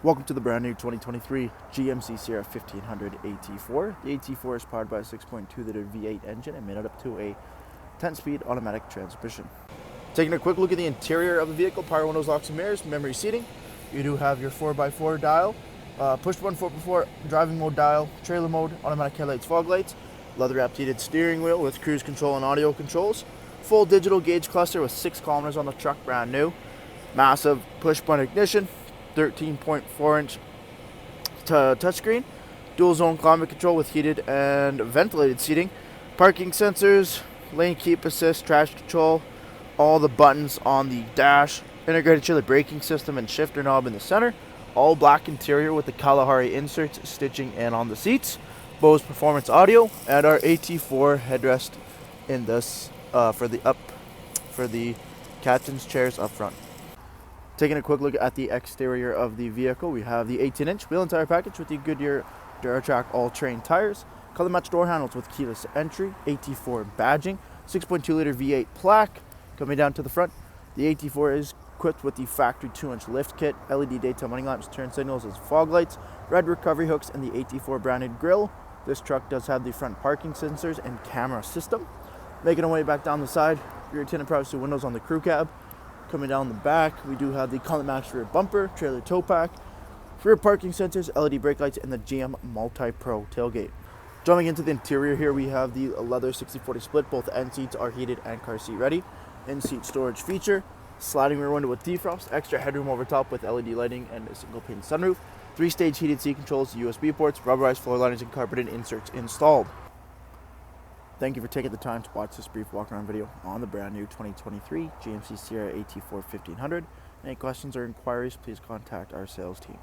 Welcome to the brand new 2023 GMC Sierra 1500 AT4. The AT4 is powered by a 6.2 liter V8 engine and made up to a 10-speed automatic transmission. Taking a quick look at the interior of the vehicle: power windows, locks and mirrors, memory seating. You do have your 4x4 dial, push button 4x4 driving mode dial, trailer mode, automatic headlights, fog lights, leather wrapped heated steering wheel with cruise control and audio controls, full digital gauge cluster with 6 kilometers on the truck, brand new, massive push button ignition, 13.4-inch touchscreen, dual zone climate control with heated and ventilated seating, parking sensors, lane keep assist, traction control, all the buttons on the dash, integrated chiller braking system and shifter knob in the center, all black interior with the Kalahari inserts, stitching, and on the seats, Bose performance audio, and our AT4 headrest in this for the captain's chairs up front. Taking a quick look at the exterior of the vehicle, we have the 18-inch wheel and tire package with the Goodyear Duratrack all-terrain tires, color match door handles with keyless entry, AT4 badging, 6.2 liter V8 plaque. Coming down to the front, the AT4 is equipped with the factory 2-inch lift kit, LED daytime running lamps, turn signals as fog lights, red recovery hooks, and the AT4 branded grille. This truck does have the front parking sensors and camera system. Making our way back down the side, rear tinted privacy windows on the crew cab. Coming down the back, we do have the color match rear bumper, trailer tow pack, rear parking sensors, LED brake lights, and the GM MultiPro tailgate. Jumping into the interior here, we have the leather 60/40 split. Both end seats are heated and car seat ready. In-seat storage feature, sliding rear window with defrost, extra headroom over top with LED lighting and a single pane sunroof, 3-stage heated seat controls, USB ports, rubberized floor liners, and carpeted inserts installed. Thank you for taking the time to watch this brief walk-around video on the brand new 2023 GMC Sierra AT4 1500. Any questions or inquiries, please contact our sales team.